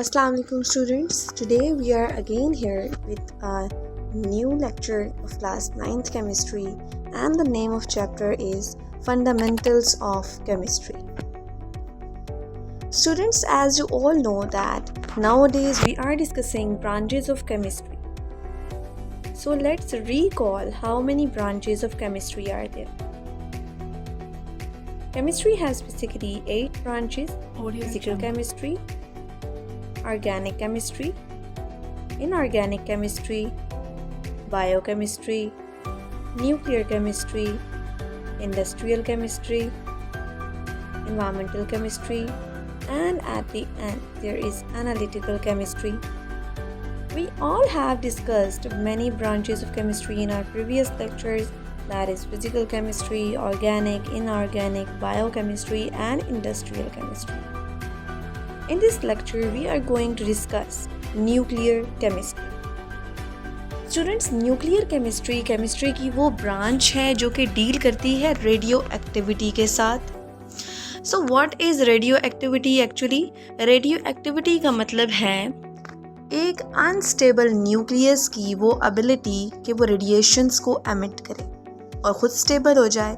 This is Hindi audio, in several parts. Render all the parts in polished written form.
Assalamu alaikum students. Today we are again here with a new lecture of class 9th chemistry and the name of chapter is Fundamentals of Chemistry. Students, as you all know that nowadays we are discussing branches of chemistry. So let's recall how many branches of chemistry are there. Chemistry has basically 8 branches: physical chemistry, organic chemistry, inorganic chemistry, biochemistry, nuclear chemistry, industrial chemistry, environmental chemistry, and at the end there is analytical chemistry. We all have discussed many branches of chemistry in our previous lectures, that is physical chemistry, organic, inorganic, biochemistry, and industrial chemistry. In this lecture, we are going to discuss nuclear chemistry. Students, nuclear chemistry की वो ब्रांच है जो कि डील करती है रेडियो एक्टिविटी के साथ. So what is radio activity actually? Radio activity का मतलब है एक अनस्टेबल न्यूक्लियस की वो एबिलिटी कि वो रेडिएशंस को एमिट करे और ख़ुद स्टेबल हो जाए.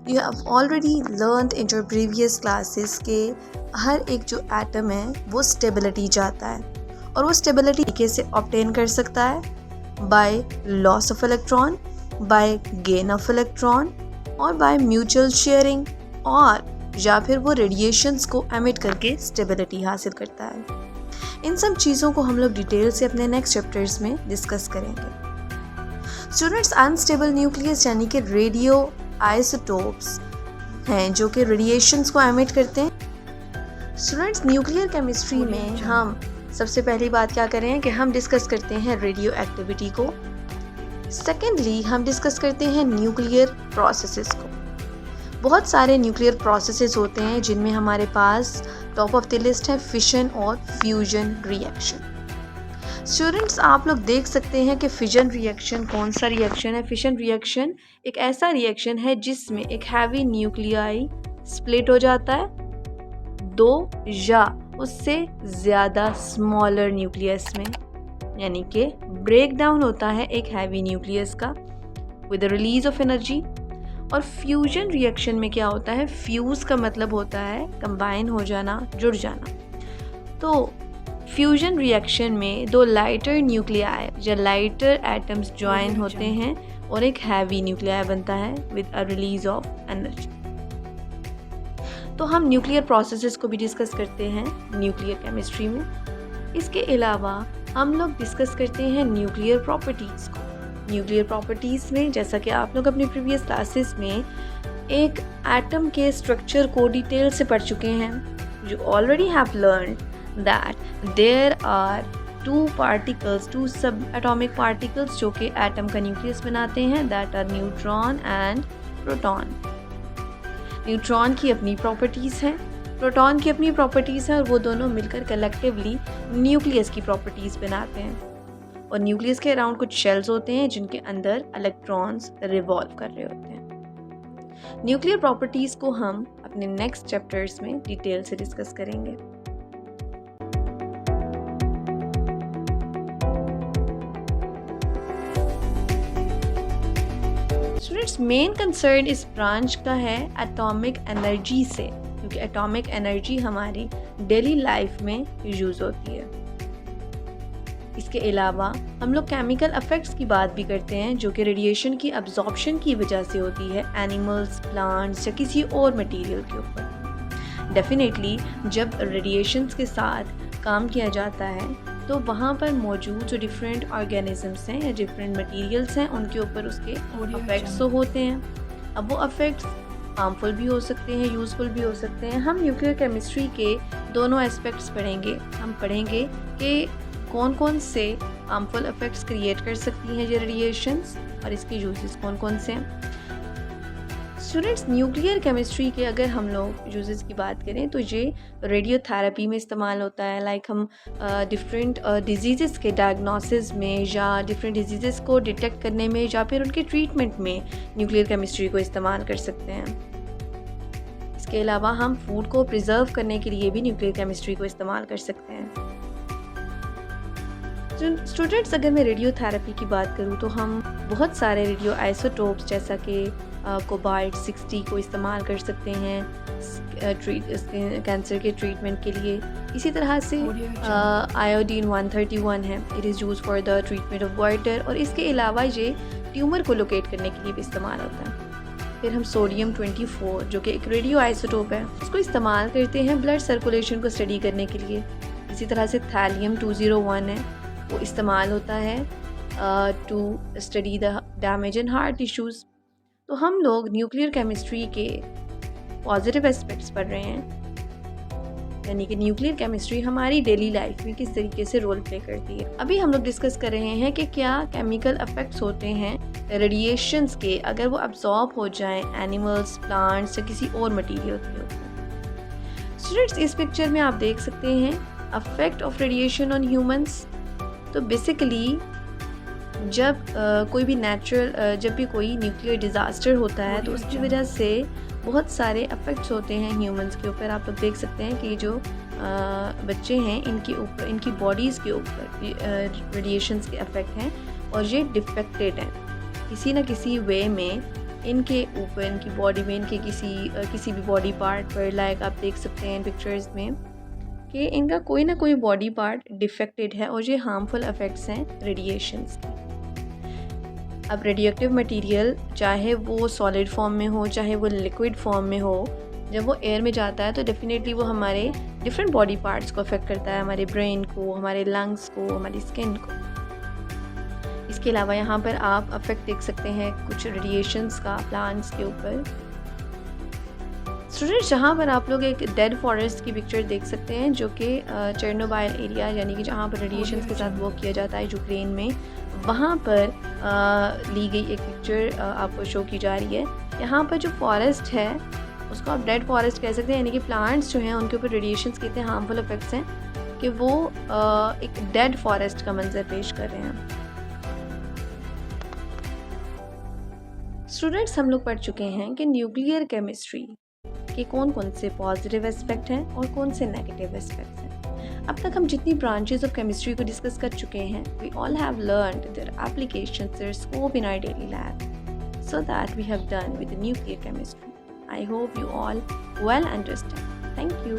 You have already learned in your previous classes के हर एक जो एटम है वो स्टेबिलिटी चाहता है और वो स्टेबिलिटी तरीके से ऑब्टेन कर सकता है by loss of electron, by gain of electron और बाय म्यूचुअल शेयरिंग, और या फिर वो रेडिएशंस को एमिट करके स्टेबिलिटी हासिल करता है. इन सब चीज़ों को हम लोग डिटेल से अपने नेक्स्ट चैप्टर्स में डिस्कस करेंगे. स्टूडेंट्स, अनस्टेबल न्यूक्लियस यानी कि रेडियो आइसोटोप्स हैं जो कि रेडिएशंस को एमिट करते हैं. स्टूडेंट्स, न्यूक्लियर केमिस्ट्री में हम सबसे पहली बात क्या करें कि हम डिस्कस करते हैं रेडियो एक्टिविटी को. सेकेंडली, हम डिस्कस करते हैं न्यूक्लियर प्रोसेसेस को. बहुत सारे न्यूक्लियर प्रोसेसेस होते हैं जिनमें हमारे पास टॉप ऑफ द लिस्ट है फिशन और फ्यूजन रिएक्शन. स्टूडेंट्स, आप लोग देख सकते हैं कि फिजन रिएक्शन कौन सा रिएक्शन है. फिशन रिएक्शन एक ऐसा रिएक्शन है जिसमें एक हैवी न्यूक्लियाई स्प्लिट हो जाता है दो या उससे ज़्यादा स्मॉलर न्यूक्लियस में, यानी कि ब्रेक डाउन होता है एक हैवी न्यूक्लियस का with the release of energy. और फ्यूजन रिएक्शन में क्या होता है? फ्यूज़ का मतलब होता है कंबाइन हो जाना, जुड़ जाना. तो फ्यूजन रिएक्शन में दो लाइटर न्यूक्लियाई या लाइटर एटम्स ज्वाइन होते हैं और एक हैवी न्यूक्लियाई बनता है with a release of energy. तो हम न्यूक्लियर प्रोसेसेस को भी डिस्कस करते हैं न्यूक्लियर केमिस्ट्री में. इसके अलावा हम लोग डिस्कस करते हैं न्यूक्लियर प्रॉपर्टीज़ को. न्यूक्लियर प्रॉपर्टीज़ में जैसा कि आप लोग अपने प्रीवियस क्लासेस में एक एटम के स्ट्रक्चर को डिटेल से पढ़ चुके हैं. You already have learned that there are two subatomic particles जो कि एटम का न्यूक्लियस बनाते हैं, that are neutron and proton. Neutron की अपनी प्रॉपर्टीज़ हैं, प्रोटॉन की अपनी प्रॉपर्टीज़ हैं और वो दोनों मिलकर कलेक्टिवली न्यूक्लियस की प्रॉपर्टीज़ बनाते हैं. और न्यूक्लियस के अराउंड कुछ शेल्स होते हैं जिनके अंदर इलेक्ट्रॉन्स रिवॉल्व कर रहे होते हैं. न्यूक्लियर प्रॉपर्टीज़ को हम अपने नेक्स्ट चैप्टर्स में डिटेल से डिस्कस करेंगे. स्टूडेंट्स, मेन कंसर्न इस ब्रांच का है एटॉमिक एनर्जी से, क्योंकि एटॉमिक एनर्जी हमारी डेली लाइफ में यूज़ होती है. इसके अलावा हम लोग केमिकल इफेक्ट्स की बात भी करते हैं जो कि रेडिएशन की अब्जॉर्प्शन की वजह से होती है एनिमल्स, प्लांट्स या किसी और मटेरियल के ऊपर. डेफिनेटली जब रेडिएशंस के साथ काम किया जाता है तो वहाँ पर मौजूद जो डिफरेंट ऑर्गेनिजम्स हैं या डिफरेंट मटेरियल्स हैं उनके ऊपर उसके इफेक्ट्स तो होते हैं. अब वो इफेक्ट्स हार्मफुल भी हो सकते हैं, यूज़फुल भी हो सकते हैं. हम न्यूक्लियर केमिस्ट्री के दोनों एस्पेक्ट्स पढ़ेंगे. हम पढ़ेंगे कि कौन कौन से हार्मफुल इफेक्ट्स क्रिएट कर सकती हैं ये रेडिएशंस और इसके यूजेस कौन कौन से हैं. स्टूडेंट्स, न्यूक्लियर केमिस्ट्री के अगर हम लोग यूजेस की बात करें तो ये रेडियोथेरेपी में इस्तेमाल होता है. लाइक हम डिफरेंट डिजीज़ के डायग्नोसिस में या डिफरेंट डिजीज़ को डिटेक्ट करने में या फिर उनके ट्रीटमेंट में न्यूक्लियर केमिस्ट्री को इस्तेमाल कर सकते हैं. इसके अलावा हम फूड को प्रिजर्व करने के लिए भी न्यूक्लियर केमिस्ट्री को इस्तेमाल कर सकते हैं. स्टूडेंट्स, अगर मैं रेडियोथेरेपी की बात करूँ तो हम बहुत सारे रेडियो आइसोटोप्स जैसा कि कोबाल्ट 60 को इस्तेमाल कर सकते हैं कैंसर के ट्रीटमेंट के लिए। इसी तरह से आयोडीन 131 है, it is use for the treatment of water, और इसके अलावा ये ट्यूमर को लोकेट करने के लिए भी इस्तेमाल होता है। फिर हम सोडियम 24 जो कि एक रेडियो आइसोटोप है, उसको इस्तेमाल करते हैं ब्लड सर्कुलेशन को स्टडी करने के लिए। इसी तरह से थैलियम 201 है, वो इस्तेमाल होता है to study the damage in heart tissues. तो हम लोग न्यूक्लियर केमिस्ट्री के पॉजिटिव एस्पेक्ट्स पढ़ रहे हैं, यानी कि न्यूक्लियर केमिस्ट्री हमारी डेली लाइफ में किस तरीके से रोल प्ले करती है। अभी हम लोग डिस्कस कर रहे हैं कि क्या केमिकल इफेक्ट्स होते हैं रेडिएशंस के अगर वो अब्जॉर्ब हो जाएं एनिमल्स, प्लांट्स या किसी और मटेरियल के ऊपर। स्टूडेंट्स, इस पिक्चर में आप देख सकते हैं affect of radiation on humans. तो बेसिकली जब कोई भी जब भी कोई न्यूक्लियर डिज़ास्टर होता है तो उसकी वजह से बहुत सारे अफेक्ट्स होते हैं ह्यूमंस के ऊपर। आप लोग देख सकते हैं कि जो बच्चे हैं इनकी बॉडीज़ के ऊपर रेडिएशंस के अफेक्ट हैं और ये डिफेक्टेड हैं किसी न किसी वे में इनके ऊपर, इनकी बॉडी में, इनके किसी भी बॉडी पार्ट पर। लाइक आप देख सकते हैं पिक्चर्स में कि इनका कोई ना कोई बॉडी पार्ट डिफेक्टेड है और ये हार्मफुल इफेक्ट्स हैं रेडिएशंस के। अब रेडियोएक्टिव मटेरियल चाहे वो सॉलिड फॉर्म में हो चाहे वो लिक्विड फॉर्म में हो, जब वो एयर में जाता है तो डेफिनेटली वो हमारे डिफरेंट बॉडी पार्ट्स को अफेक्ट करता है, हमारे ब्रेन को, हमारे लंग्स को, हमारी स्किन को। इसके अलावा यहाँ पर आप अफेक्ट देख सकते हैं कुछ रेडिएशंस का प्लांट्स के ऊपर। स्टूडेंट्स, जहाँ पर आप लोग एक डेड फॉरेस्ट की पिक्चर देख सकते हैं जो कि चेरनोबाइल एरिया, यानी कि जहाँ पर रेडिएशंस के साथ वर्क किया जाता है यूक्रेन में, वहाँ पर ली गई एक पिक्चर आपको शो की जा रही है। यहाँ पर जो फॉरेस्ट है उसको आप डेड फॉरेस्ट कह सकते हैं, यानी कि प्लांट्स जो हैं उनके ऊपर रेडिएशंस के इतने हार्मफुल इफेक्ट्स हैं कि वो एक डेड फॉरेस्ट का मंजर पेश कर रहे हैं। स्टूडेंट्स, हम लोग पढ़ चुके हैं कि न्यूक्लियर केमिस्ट्री के कौन कौन से पॉजिटिव एस्पेक्ट हैं और कौन से नेगेटिव एस्पेक्ट्स हैं। अब तक हम जितनी ब्रांचेस ऑफ केमिस्ट्री को डिस्कस कर चुके हैं, we all have learned their applications, their scope in our daily life, so that we have done with the nuclear chemistry. I hope you all well understand. Thank you.